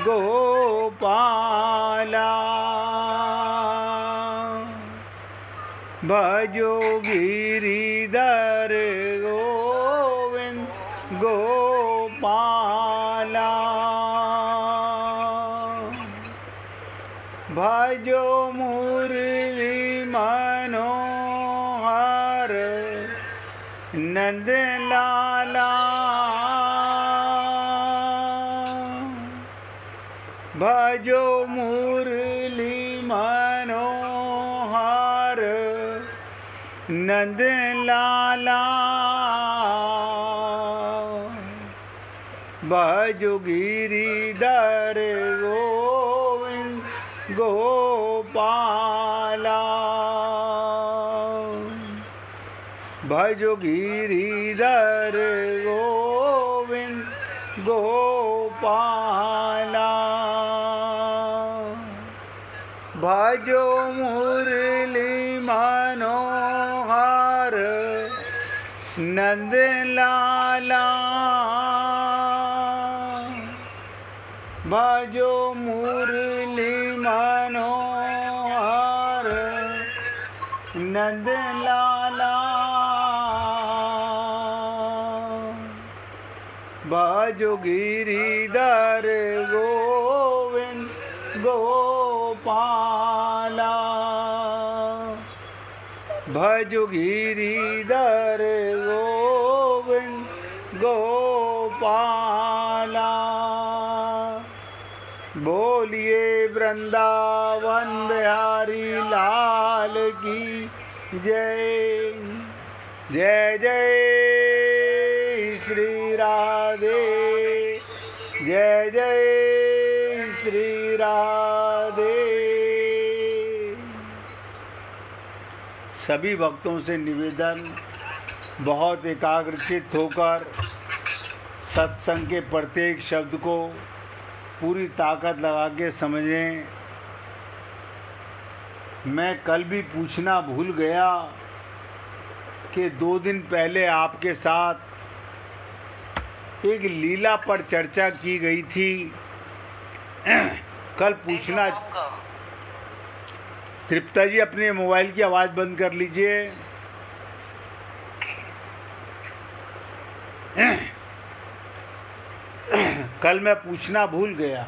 गोपाला भजो गिरिधर गोविंद गोपाला भजो मुरली मनोहर नंद लाला भजो मुरली मनोहर नंद लाला भजो गिरिधर गोविंद गोपाला भजो गिरिधर गोविंद गोपाला भजो मुरली मनोहर नंद लाला भजो मुरली मनोहर नंद लाला भजो गिरिधर गोविंद गोपाला भजो गिरिधर गोविंद गोपाला बोलिए वृंदावन बिहारी लाल की जय। जय जय श्री राधे, जय जय श्री राधे। सभी भक्तों से निवेदन, बहुत एकाग्रचित्त होकर सत्संग के प्रत्येक शब्द को पूरी ताकत लगा के समझें। मैं कल भी पूछना भूल गया कि 2 दिन पहले आपके साथ एक लीला पर चर्चा की गई थी। कल पूछना, तृप्ता जी अपने मोबाइल की आवाज़ बंद कर लीजिए। कल मैं पूछना भूल गया।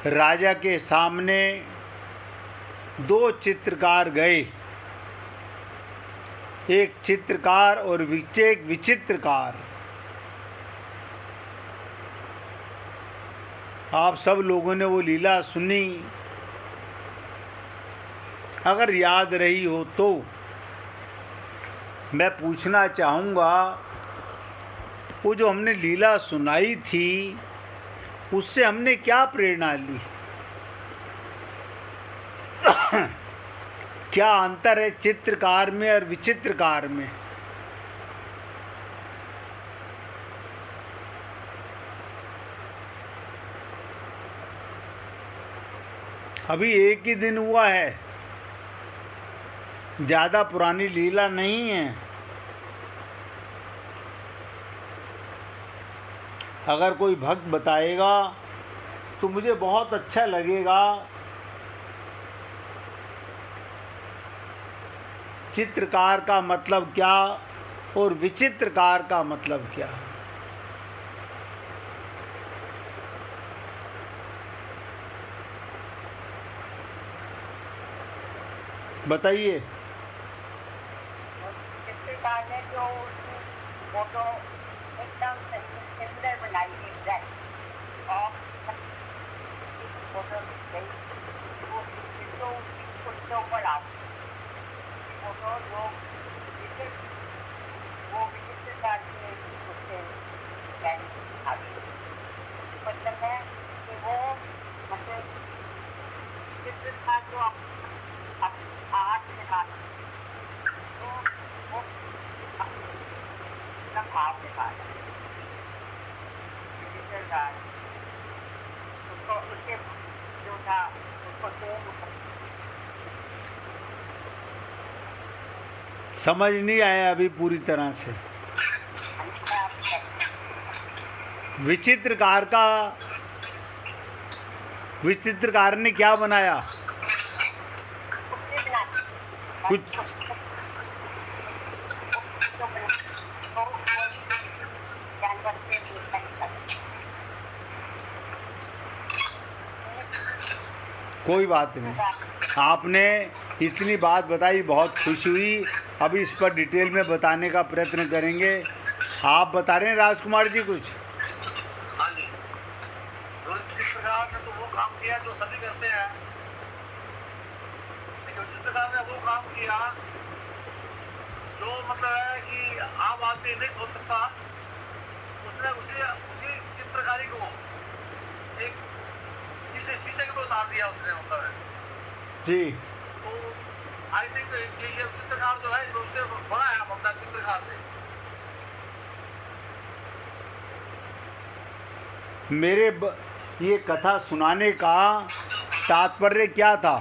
राजा के सामने 2 चित्रकार गए, एक चित्रकार और एक विचित्रकार। आप सब लोगों ने वो लीला सुनी। अगर याद रही हो तो मैं पूछना चाहूँगा, वो जो हमने लीला सुनाई थी उससे हमने क्या प्रेरणा ली? क्या अंतर है चित्रकार में और विचित्रकार में? अभी एक ही दिन हुआ है, ज़्यादा पुरानी लीला नहीं है। अगर कोई भक्त बताएगा तो मुझे बहुत अच्छा लगेगा। चित्रकार का मतलब क्या और विचित्रकार का मतलब क्या? बताइए। चित्रकार ने जो फोटो एकदम सुंदर बनाई एग्जैक्ट और फोटो गई वो जो उसके ऊपर आती फोटो जो वो विचित्रकार से उससे आती मतलब है कि वो मतलब चित्रकार जो आर्ट से बात तो वो भाव से बात चित्रकार उसको उसके जो था उसको समझ नहीं आया अभी पूरी तरह से। विचित्रकार ने क्या बनाया? कुछ कोई बात नहीं, आपने इतनी बात बताई, बहुत खुशी हुई। अभी इस पर डिटेल में बताने का प्रयत्न करेंगे। आप बता रहे हैं राजकुमार जी कुछ? हाँ जी, चित्रकार ने तो वो काम किया जो सभी करते हैं, लेकिन चित्रकार ने वो काम किया जो मतलब है कि आम आदमी नहीं सोच सकता। उसने उसी चित्रकारी को एक शीशे के ऊपर उतार दिया उसने, मतलब है जी। तो आई थिंक ये चित्रकार जो है उससे बड़ा है अपना चित्रकार से। ये कथा सुनाने का तात्पर्य क्या था?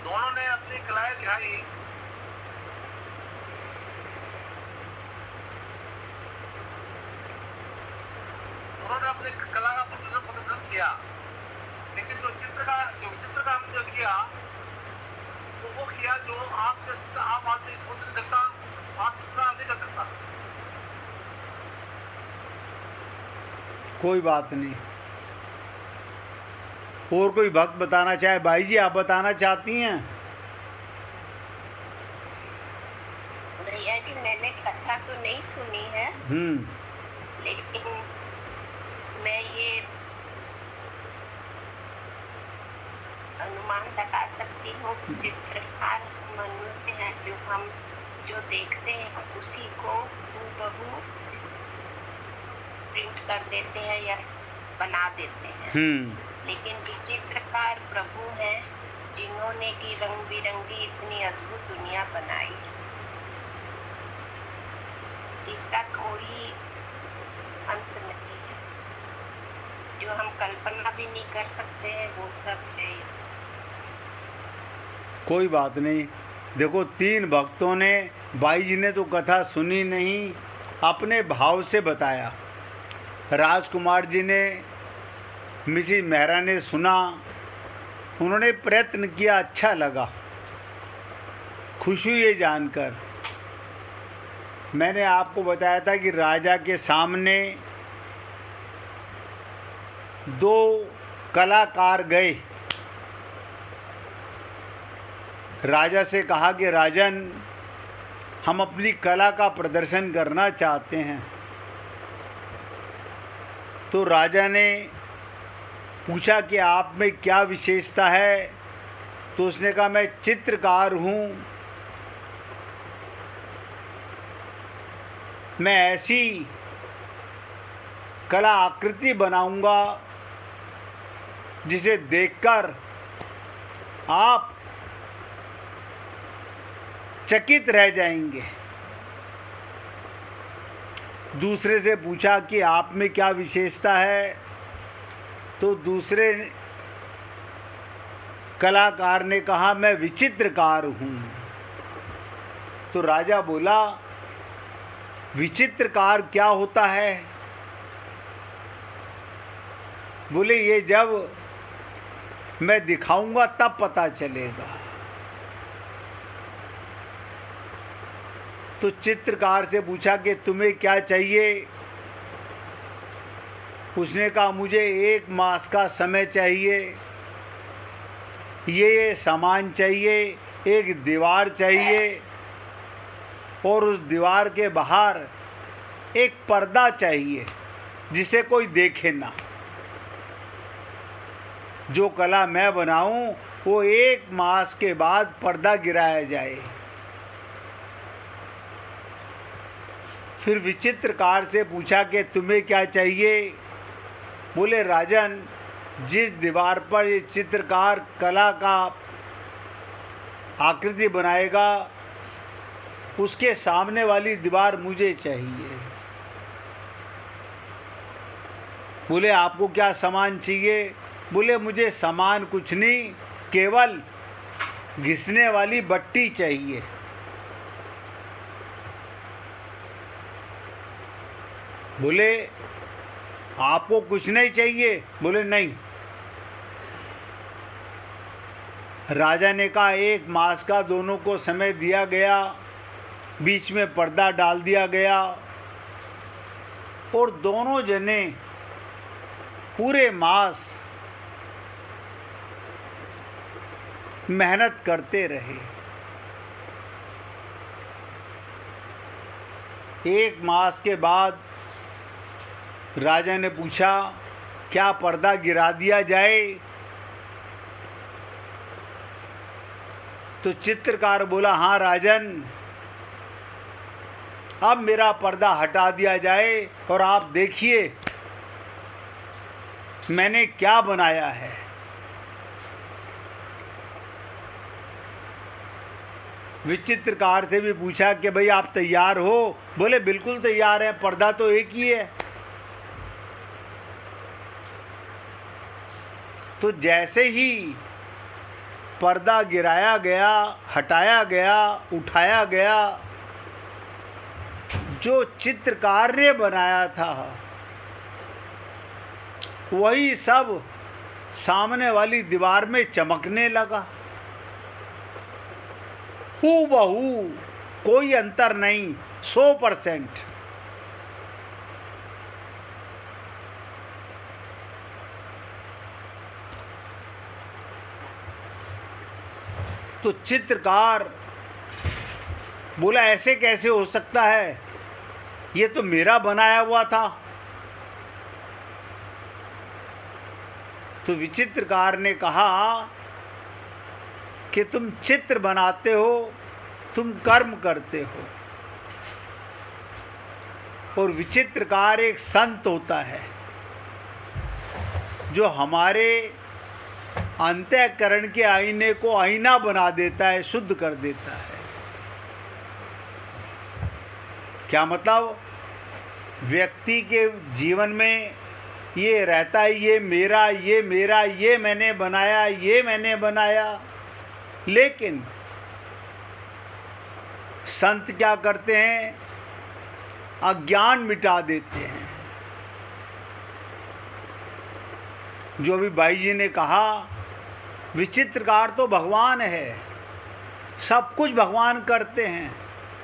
दोनों ने अपनी कलाएं दिखाई। दोनों ने अपनी कला का प्रदर्शन किया, लेकिन जो चित्रकार ने जो किया वो किया जो आम आदमी सोच नहीं सकता, आप चित्रकार नहीं कर सकता। कोई बात नहीं। और कोई भक्त बताना चाहे? भाई जी, आप बताना चाहती हैं? भैया जी, मैंने कथा तो नहीं सुनी है, लेकिन मैं ये अनुमान लगा सकती हूँ चित्रकार मनुष्य हैं, जो देखते हैं उसी को हूबहू प्रिंट कर देते हैं या बना देते हैं। लेकिन विचित्रकार प्रभु हैं, जिन्होंने की रंग बिरंगी इतनी अद्भुत दुनिया बनाई, जिसका कोई अंत नहीं है, जो हम कल्पना भी नहीं कर सकते हैं, वो सब है। कोई बात नहीं। देखो, 3 भक्तों ने, बाई जी ने तो कथा सुनी नहीं, अपने भाव से बताया। राजकुमार जी ने, मिसिज मेहरा ने सुना, उन्होंने प्रयत्न किया, अच्छा लगा, खुशी हुई ये जानकर। मैंने आपको बताया था कि राजा के सामने 2 कलाकार गए। राजा से कहा कि राजन, हम अपनी कला का प्रदर्शन करना चाहते हैं। तो राजा ने पूछा कि आप में क्या विशेषता है? तो उसने कहा, मैं चित्रकार हूँ, मैं ऐसी कला आकृति बनाऊंगा जिसे देखकर आप चकित रह जाएंगे। दूसरे से पूछा कि आप में क्या विशेषता है? तो दूसरे कलाकार ने कहा, मैं विचित्रकार हूँ। तो राजा बोला, विचित्रकार क्या होता है? बोले, ये जब मैं दिखाऊंगा तब पता चलेगा। तो चित्रकार से पूछा कि तुम्हें क्या चाहिए? उसने कहा, मुझे 1 मास का समय चाहिए, ये सामान चाहिए, एक दीवार चाहिए, और उस दीवार के बाहर एक पर्दा चाहिए जिसे कोई देखे ना। जो कला मैं बनाऊं वो 1 मास के बाद पर्दा गिराया जाए। फिर विचित्रकार से पूछा कि तुम्हें क्या चाहिए? बोले, राजन, जिस दीवार पर ये चित्रकार कला का आकृति बनाएगा उसके सामने वाली दीवार मुझे चाहिए। बोले, आपको क्या सामान चाहिए? बोले मुझे सामान कुछ नहीं, केवल घिसने वाली बट्टी चाहिए। बोले आपको कुछ नहीं चाहिए? बोले नहीं। राजा ने कहा 1 मास का दोनों को समय दिया गया, बीच में पर्दा डाल दिया गया और दोनों जने पूरे मास मेहनत करते रहे। 1 मास के बाद राजा ने पूछा क्या पर्दा गिरा दिया जाए? तो चित्रकार बोला हाँ राजन, अब मेरा पर्दा हटा दिया जाए और आप देखिए मैंने क्या बनाया है। विचित्रकार से भी पूछा कि भाई आप तैयार हो? बोले बिल्कुल तैयार है, पर्दा तो एक ही है। तो जैसे ही पर्दा गिराया गया, हटाया गया, उठाया गया, जो चित्रकार ने बनाया था वही सब सामने वाली दीवार में चमकने लगा। हूबहू, कोई अंतर नहीं, 100%। तो चित्रकार बोला ऐसे कैसे हो सकता है, ये तो मेरा बनाया हुआ था। तो विचित्रकार ने कहा कि तुम चित्र बनाते हो, तुम कर्म करते हो, और विचित्रकार एक संत होता है जो हमारे अंतःकरण के आईने को आईना बना देता है, शुद्ध कर देता है। क्या मतलब? व्यक्ति के जीवन में ये रहता है ये मेरा, ये मेरा, ये मैंने बनाया, ये मैंने बनाया। लेकिन संत क्या करते हैं? अज्ञान मिटा देते हैं। जो भी भाई जी ने कहा, विचित्रकार तो भगवान है, सब कुछ भगवान करते हैं,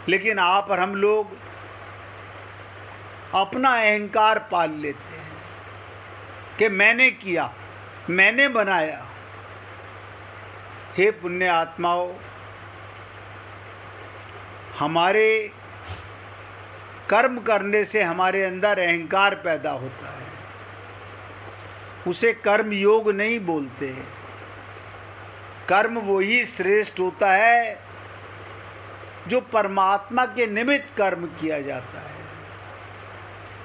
लेकिन आप और हम लोग अपना अहंकार पाल लेते हैं कि मैंने किया, मैंने बनाया। हे पुण्य आत्माओं, हमारे कर्म करने से हमारे अंदर अहंकार पैदा होता है, उसे कर्म योग नहीं बोलते हैं। कर्म वही श्रेष्ठ होता है जो परमात्मा के निमित्त कर्म किया जाता है,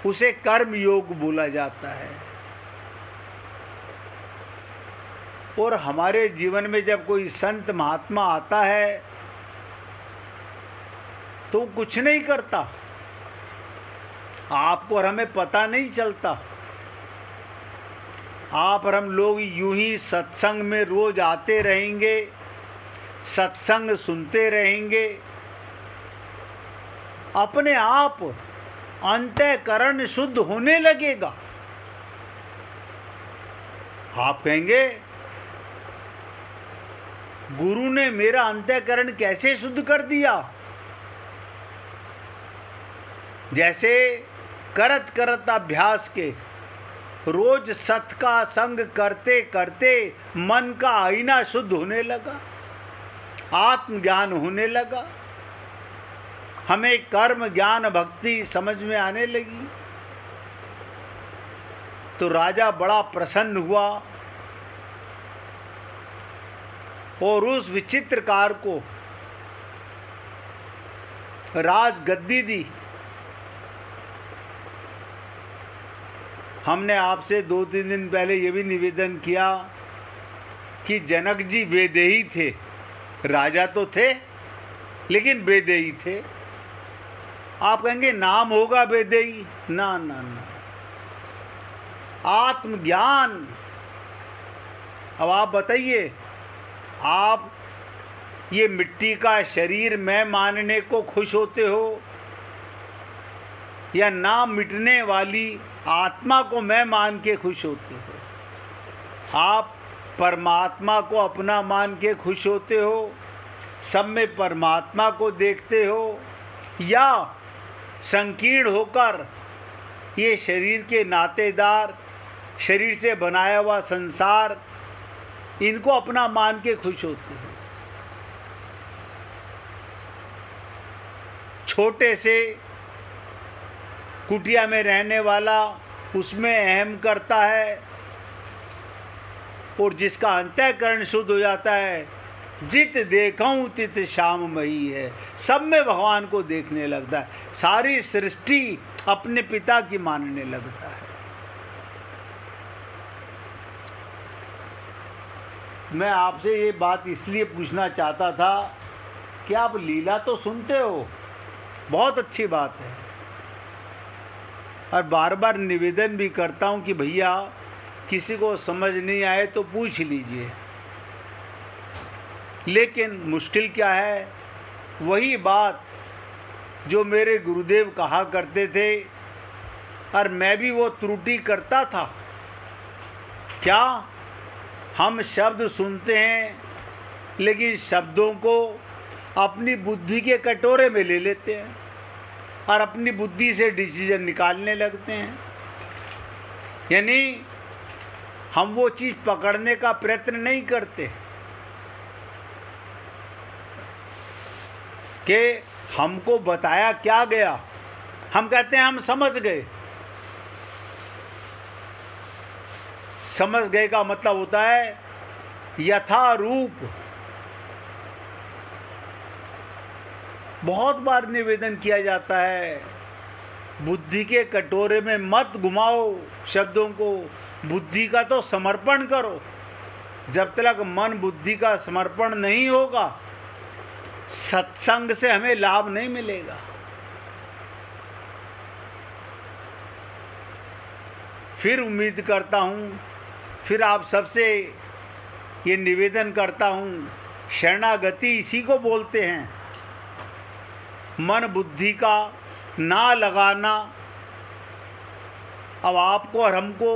उसे कर्म योग बोला जाता है। और हमारे जीवन में जब कोई संत महात्मा आता है तो कुछ नहीं करता, आपको और हमें पता नहीं चलता। आप और हम लोग यूं ही सत्संग में रोज आते रहेंगे, सत्संग सुनते रहेंगे, अपने आप अंतःकरण शुद्ध होने लगेगा। आप कहेंगे गुरु ने मेरा अंतःकरण कैसे शुद्ध कर दिया? जैसे करत करत अभ्यास के रोज सत का संग करते करते मन का आईना शुद्ध होने लगा, आत्मज्ञान होने लगा, हमें कर्म ज्ञान भक्ति समझ में आने लगी। तो राजा बड़ा प्रसन्न हुआ और उस विचित्रकार को राज गद्दी दी। हमने आपसे 2-3 दिन पहले ये भी निवेदन किया कि जनक जी वेदेही थे, राजा तो थे लेकिन वेदेही थे। आप कहेंगे नाम होगा वेदेही, ना ना ना, आत्मज्ञान अब आप बताइए, आप ये मिट्टी का शरीर मैं मानने को खुश होते हो या ना मिटने वाली आत्मा को मैं मान के खुश होते हो? आप परमात्मा को अपना मान के खुश होते हो, सब में परमात्मा को देखते हो, या संकीर्ण होकर ये शरीर के नातेदार, शरीर से बनाया हुआ संसार, इनको अपना मान के खुश होते हो? छोटे से कुटिया में रहने वाला उसमें अहम करता है, और जिसका अंतःकरण शुद्ध हो जाता है, जित देखूं तित श्याममयी है, सब में भगवान को देखने लगता है, सारी सृष्टि अपने पिता की मानने लगता है। मैं आपसे ये बात इसलिए पूछना चाहता था कि आप लीला तो सुनते हो, बहुत अच्छी बात है, और बार बार निवेदन भी करता हूँ कि भैया किसी को समझ नहीं आए तो पूछ लीजिए, लेकिन मुश्किल क्या है, वही बात जो मेरे गुरुदेव कहा करते थे, और मैं भी वो त्रुटि करता था। क्या हम शब्द सुनते हैं, लेकिन शब्दों को अपनी बुद्धि के कटोरे में ले लेते हैं और अपनी बुद्धि से डिसीजन निकालने लगते हैं। यानी हम वो चीज़ पकड़ने का प्रयत्न नहीं करते कि हमको बताया क्या गया, हम कहते हैं हम समझ गए। समझ गए का मतलब होता है यथारूप। बहुत बार निवेदन किया जाता है, बुद्धि के कटोरे में मत घुमाओ शब्दों को, बुद्धि का तो समर्पण करो। जब तक मन बुद्धि का समर्पण नहीं होगा, सत्संग से हमें लाभ नहीं मिलेगा। फिर उम्मीद करता हूँ, फिर आप सबसे ये निवेदन करता हूँ, शरणागति इसी को बोलते हैं। मन बुद्धि का ना लगाना अब आपको और हमको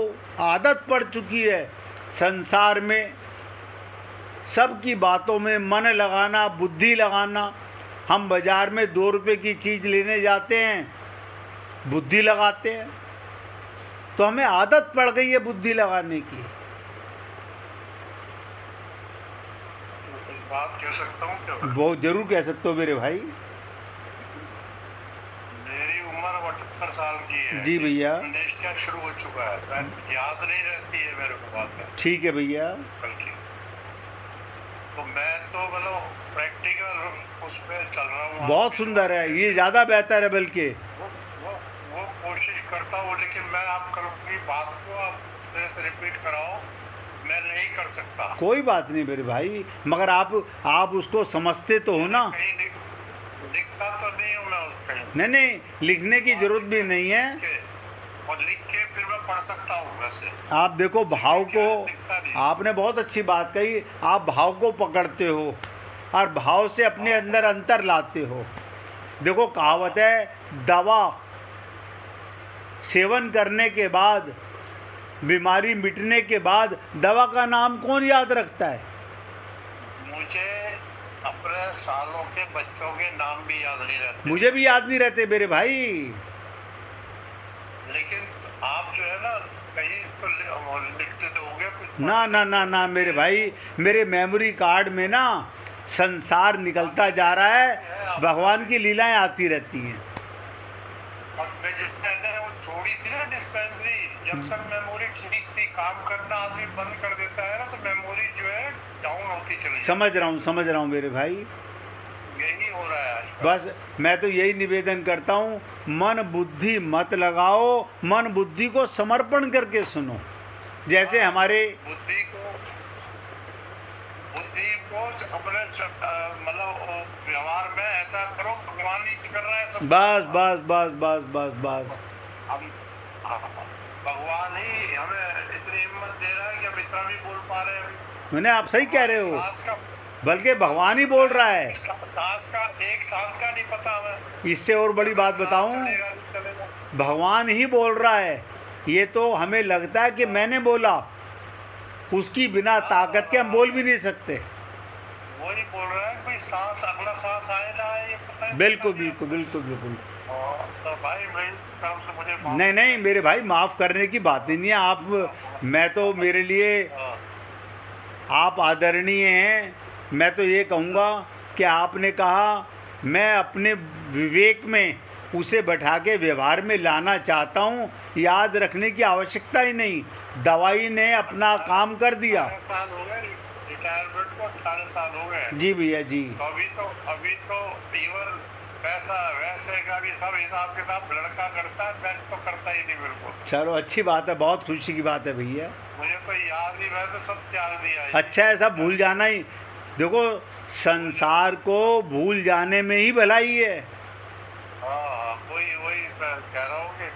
आदत पड़ चुकी है। संसार में सबकी बातों में मन लगाना, बुद्धि लगाना। हम बाज़ार में 2 रुपये की चीज़ लेने जाते हैं, बुद्धि लगाते हैं, तो हमें आदत पड़ गई है बुद्धि लगाने की। बात कह सकता हूँ क्या? बहुत जरूर कह सकते हो मेरे भाई। मेरी उम्र 78 साल की है। जी भैया। इंडोनेशिया शुरू हो चुका है, याद नहीं रहती है मेरे को बात। ठीक है भैया। बल्कि तो मैं तो मतलब प्रैक्टिकल उस पर चल रहा हूँ। बहुत सुंदर है, ये ज़्यादा बेहतर है। बल्कि वो कोशिश करता हूँ, लेकिन मैं आप कल की बात को आप मेरे से रिपीट कराओ, मैं नहीं कर सकता। कोई बात नहीं मेरे भाई, मगर आप उसको समझते तो हो ना। लिखता तो नहीं हूँ मैं कहीं। नहीं, लिखने की जरूरत भी नहीं है, और लिख के फिर मैं पढ़ सकता हूँ वैसे। आप देखो भाव को, आपने बहुत अच्छी बात कही, आप भाव को पकड़ते हो और भाव से अपने अंदर अंतर लाते हो। देखो कहावत है, दवा सेवन करने के बाद, बीमारी मिटने के बाद दवा का नाम कौन याद रखता है? मुझे अपने सालों के बच्चों के नाम भी याद नहीं रहते। मुझे भी याद नहीं रहते मेरे भाई। लेकिन आप जो है ना, कहीं तो लिखते दोगे कुछ? ना ना ना ना मेरे भाई, मेरे मेमोरी कार्ड में ना संसार निकलता जा रहा है, भगवान की लीलाएं आती रहती हैं। और मैं जितने वो छोड़ी थी ना डिस्पेंसरी, जब तक मेमोरी ठीक थी, काम करना आदमी बंद कर देता है ना, तो मेमोरी जो है डाउन होती चली। समझ रहा हूँ मेरे भाई, यही हो रहा है आज। बस मैं तो यही निवेदन करता हूँ, मन बुद्धि मत लगाओ, मन बुद्धि को समर्पण करके सुनो। जैसे हमारे बुद्धि को अपने मतलब व्यवहार में ऐसा करो, भगवान ही कर रहा है सब। बस बस बस बस बस बस हम भगवान ही हमें इतनी हिम्मत दे रहा है कि हम इतना भी बोल पा रहे हैं। मैंने आप सही कह रहे हो, सांस का, बल्कि भगवान ही बोल रहा है। सांस का, एक सांस का नहीं पता हमें। इससे और बड़ी बात सांस बताऊं, चलेगा नहीं चलेगा। भगवान ही बोल रहा है। ये तो हमें लगता है कि मैंने बोला, उसकी बिना ताकत के हम बोल भी नहीं सकते। वही बोल रहा है, कोई सांस, अगला सांस आए ना आए ये पता नहीं। बिल्कुल बिल्कुल बिल्कुल बिल्कुल। तो भाई मेरी तरफ से मुझे माफ नहीं नहीं मेरे भाई, माफ़ करने की बात ही नहीं है। आप, मैं तो, मेरे लिए हाँ, आप आदरणीय हैं। मैं तो ये कहूँगा कि आपने कहा, मैं अपने विवेक में उसे बैठा के व्यवहार में लाना चाहता हूँ। याद रखने की आवश्यकता ही नहीं, दवाई ने अपना काम कर दिया। 18 साल हो गए रिटायरमेंट को, 18 साल हो गए। जी भैया जी। तो अभी तो इवन पैसा वैसे का भी सब हिसाब किताब लड़का करता है, मैं तो करता ही नहीं बिल्कुल। चलो अच्छी बात है, बहुत खुशी की बात है भैया। मुझे तो याद नहीं, मैं तो सब त्याग दिया है। अच्छा है, सब भूल जाना ही, देखो संसार को भूल जाने में ही भलाई है। हाँ, वही वही मैं कह रहा हूँ कि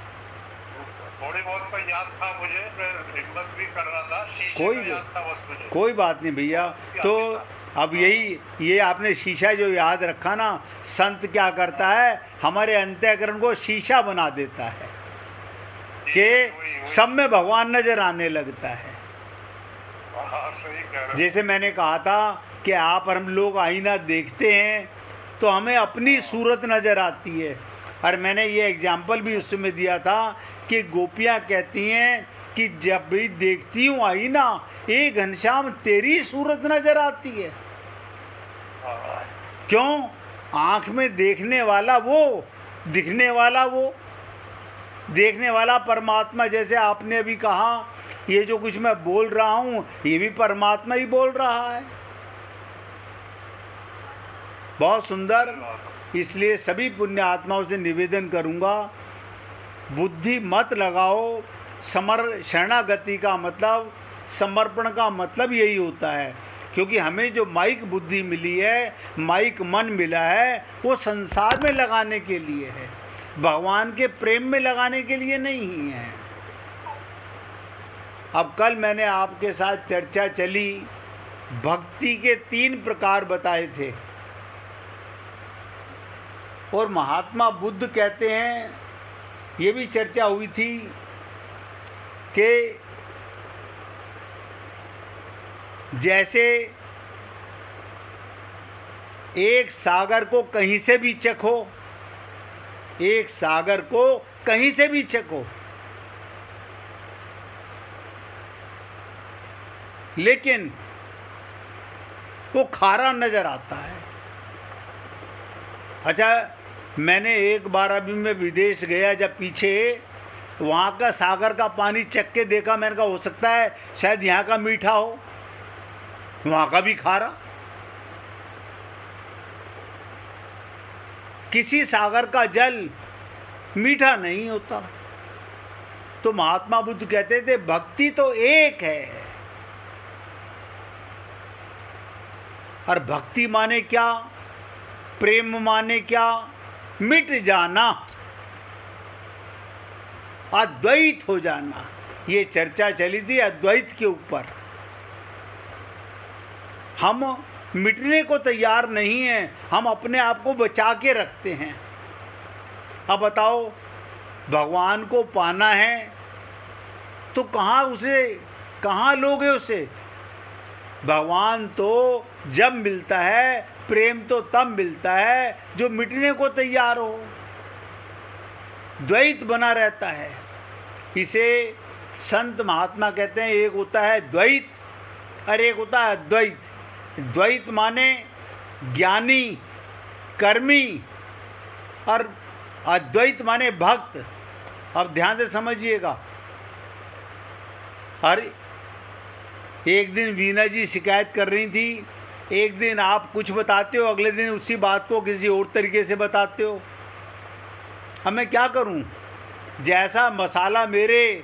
थोड़ी बहुत तो याद था मुझे, मैं हिम्मत भी कर रहा था, शीशे कोई का याद था बस मुझे। कोई बात नहीं भैया। तो अब यही, ये आपने शीशा जो याद रखा ना, संत क्या करता है, हमारे अंतःकरण को शीशा बना देता है कि सब में भगवान नजर आने लगता है। हाँ, सही कह रहे हो। जैसे मैंने कहा था कि आप और हम लोग आईना देखते हैं तो हमें अपनी सूरत नज़र आती है। और मैंने ये एग्जाम्पल भी उस समय दिया था कि गोपियाँ कहती हैं कि जब भी देखती हूँ आईना, एक घनश्याम तेरी सूरत नज़र आती है। हाँ, क्यों? आँख में देखने वाला वो, दिखने वाला वो, देखने वाला परमात्मा। जैसे आपने अभी कहा, ये जो कुछ मैं बोल रहा हूँ ये भी परमात्मा ही बोल रहा है। बहुत सुंदर। इसलिए सभी पुण्य आत्माओं से निवेदन करूँगा, बुद्धि मत लगाओ। शरणागति का मतलब, समर्पण का मतलब यही होता है। क्योंकि हमें जो माइक बुद्धि मिली है, माइक मन मिला है, वो संसार में लगाने के लिए है, भगवान के प्रेम में लगाने के लिए नहीं है। अब कल मैंने आपके साथ चर्चा चली, भक्ति के 3 प्रकार बताए थे। और महात्मा बुद्ध कहते हैं, ये भी चर्चा हुई थी कि जैसे एक सागर को कहीं से भी चखो, एक सागर को कहीं से भी चखो, लेकिन वो खारा नजर आता है। अच्छा, मैंने एक बार अभी मैं विदेश गया जब पीछे, वहाँ का सागर का पानी चख के देखा। मैंने कहा हो सकता है शायद यहाँ का मीठा हो, वहाँ का भी खारा। किसी सागर का जल मीठा नहीं होता। तो महात्मा बुद्ध कहते थे भक्ति तो एक है। और भक्ति माने क्या, प्रेम माने क्या, मिट जाना, अद्वैत हो जाना। ये चर्चा चली थी अद्वैत के ऊपर। हम मिटने को तैयार नहीं हैं, हम अपने आप को बचा के रखते हैं। अब बताओ, भगवान को पाना है तो कहाँ लोगे उसे? भगवान तो जब मिलता है, प्रेम तो तब मिलता है जो मिटने को तैयार हो, द्वैत बना रहता है। इसे संत महात्मा कहते हैं, एक होता है द्वैत और एक होता है अद्वैत। द्वैत माने ज्ञानी, कर्मी, और अद्वैत माने भक्त। अब ध्यान से समझिएगा। और एक दिन वीना जी शिकायत कर रही थी, एक दिन आप कुछ बताते हो, अगले दिन उसी बात को किसी और तरीके से बताते हो। अब मैं क्या करूं? जैसा मसाला मेरे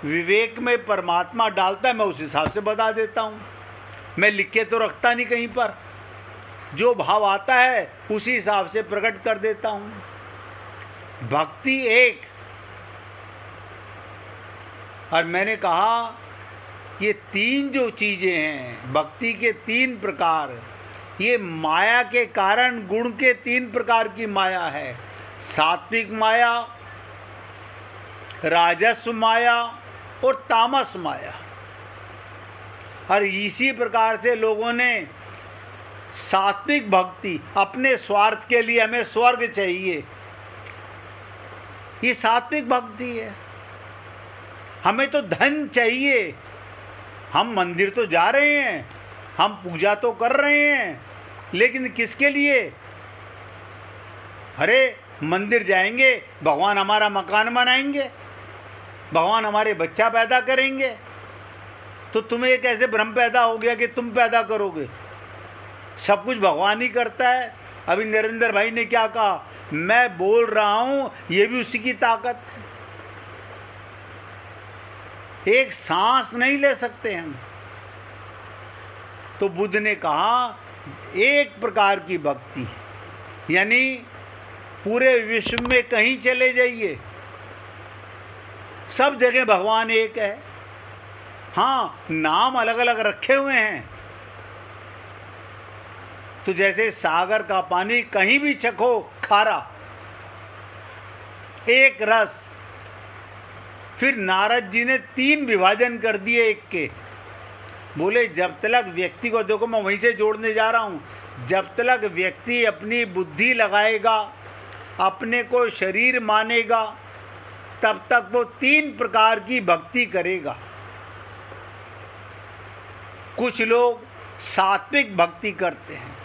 विवेक में परमात्मा डालता है, मैं उस हिसाब से बता देता हूं। मैं लिख के तो रखता नहीं कहीं पर, जो भाव आता है उसी हिसाब से प्रकट कर देता हूं। भक्ति एक। और मैंने कहा ये तीन जो चीज़ें हैं, भक्ति के तीन प्रकार, ये माया के कारण गुण के तीन प्रकार की माया है। सात्विक माया, राजस्व माया और तामस माया। और इसी प्रकार से लोगों ने सात्विक भक्ति, अपने स्वार्थ के लिए हमें स्वर्ग चाहिए, ये सात्विक भक्ति है। हमें तो धन चाहिए, हम मंदिर तो जा रहे हैं, हम पूजा तो कर रहे हैं, लेकिन किसके लिए? अरे मंदिर जाएंगे, भगवान हमारा मकान बनाएंगे, भगवान हमारे बच्चा पैदा करेंगे। तो तुम्हें एक ऐसे भ्रम पैदा हो गया कि तुम पैदा करोगे, सब कुछ भगवान ही करता है। अभी नरेंद्र भाई ने क्या कहा, मैं बोल रहा हूं, ये भी उसी की ताकत है। एक सांस नहीं ले सकते हम। तो बुद्ध ने कहा एक प्रकार की भक्ति, यानी पूरे विश्व में कहीं चले जाइए, सब जगह भगवान एक है। हाँ, नाम अलग अलग रखे हुए हैं। तो जैसे सागर का पानी कहीं भी चखो खारा, एक रस। फिर नारद जी ने तीन विभाजन कर दिए एक के। बोले जब तक व्यक्ति को, देखो मैं वहीं से जोड़ने जा रहा हूँ, जब तक व्यक्ति अपनी बुद्धि लगाएगा, अपने को शरीर मानेगा, तब तक वो तीन प्रकार की भक्ति करेगा। कुछ लोग सात्विक भक्ति करते हैं।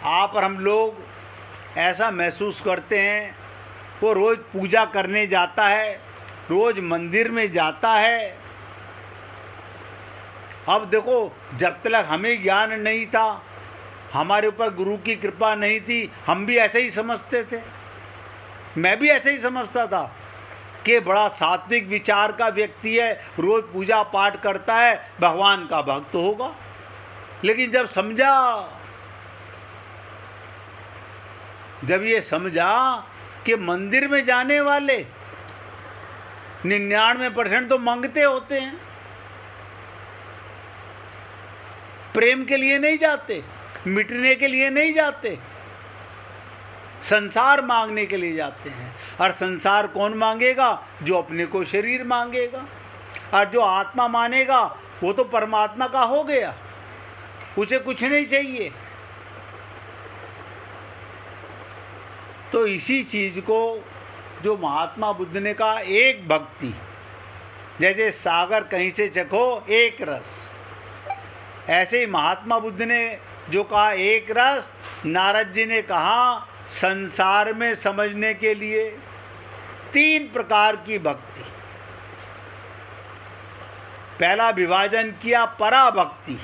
आप और हम लोग ऐसा महसूस करते हैं, वो रोज़ पूजा करने जाता है, रोज़ मंदिर में जाता है। अब देखो, जब तक हमें ज्ञान नहीं था, हमारे ऊपर गुरु की कृपा नहीं थी, हम भी ऐसे ही समझते थे। मैं भी ऐसे ही समझता था कि बड़ा सात्विक विचार का व्यक्ति है, रोज़ पूजा पाठ करता है, भगवान का भक्त होगा। लेकिन जब ये समझा कि मंदिर में जाने वाले 99% तो मांगते होते हैं, प्रेम के लिए नहीं जाते, मिटने के लिए नहीं जाते, संसार मांगने के लिए जाते हैं। और संसार कौन मांगेगा? जो अपने को शरीर मांगेगा। और जो आत्मा मानेगा वो तो परमात्मा का हो गया, उसे कुछ नहीं चाहिए। तो इसी चीज को जो महात्मा बुद्ध ने कहा, एक भक्ति, जैसे सागर कहीं से चखो एक रस, ऐसे ही महात्मा बुद्ध ने जो कहा एक रस, नारद जी ने कहा संसार में समझने के लिए तीन प्रकार की भक्ति। पहला विभाजन किया पराभक्ति।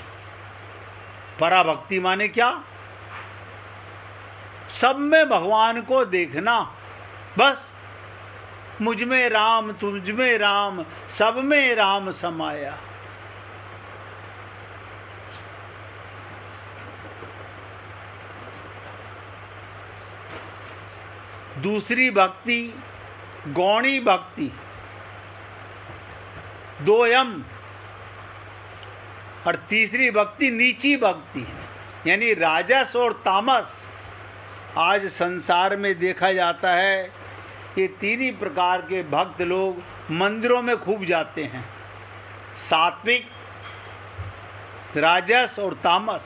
पराभक्ति माने क्या? सब में भगवान को देखना, बस मुझ में राम तुझ में राम, सब में राम समाया। दूसरी भक्ति गौणी भक्ति, दोयम। और तीसरी भक्ति नीची भक्ति, यानी राजस और तामस। आज संसार में देखा जाता है ये तीन ही प्रकार के भक्त लोग मंदिरों में खूब जाते हैं, सात्विक, राजस और तामस।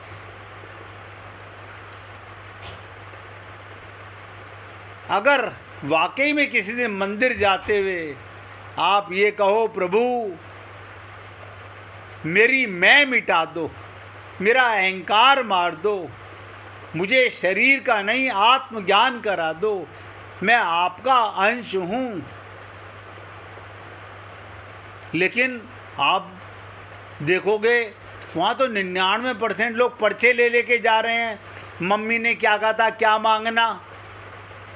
अगर वाकई में किसी दिन मंदिर जाते हुए आप ये कहो, प्रभु मेरी मैं मिटा दो, मेरा अहंकार मार दो, मुझे शरीर का नहीं आत्मज्ञान करा दो, मैं आपका अंश हूँ। लेकिन आप देखोगे वहाँ तो 99% लोग पर्चे ले लेके जा रहे हैं। मम्मी ने क्या कहा था, क्या मांगना,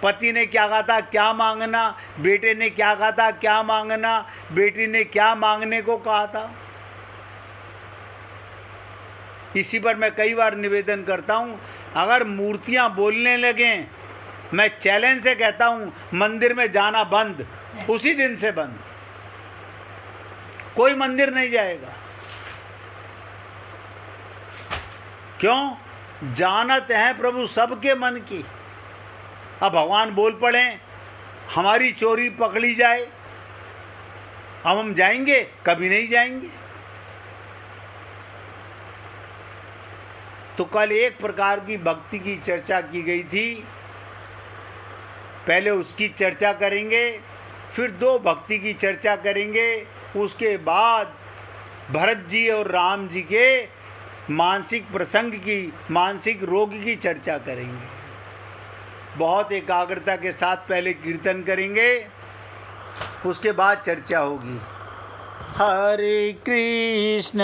पति ने क्या कहा था, क्या मांगना, बेटे ने क्या कहा था, क्या मांगना, बेटी ने क्या मांगने को कहा था। इसी पर मैं कई बार निवेदन करता हूँ, अगर मूर्तियाँ बोलने लगें, मैं चैलेंज से कहता हूँ मंदिर में जाना बंद, उसी दिन से बंद। कोई मंदिर नहीं जाएगा। क्यों? जानत है प्रभु सबके मन की। अब भगवान बोल पड़े हमारी चोरी पकड़ी जाए, अब हम जाएंगे? कभी नहीं जाएंगे। तो कल एक प्रकार की भक्ति की चर्चा की गई थी, पहले उसकी चर्चा करेंगे, फिर दो भक्ति की चर्चा करेंगे, उसके बाद भरत जी और राम जी के मानसिक प्रसंग की, मानसिक रोग की चर्चा करेंगे। बहुत एकाग्रता के साथ पहले कीर्तन करेंगे, उसके बाद चर्चा होगी। हरे कृष्ण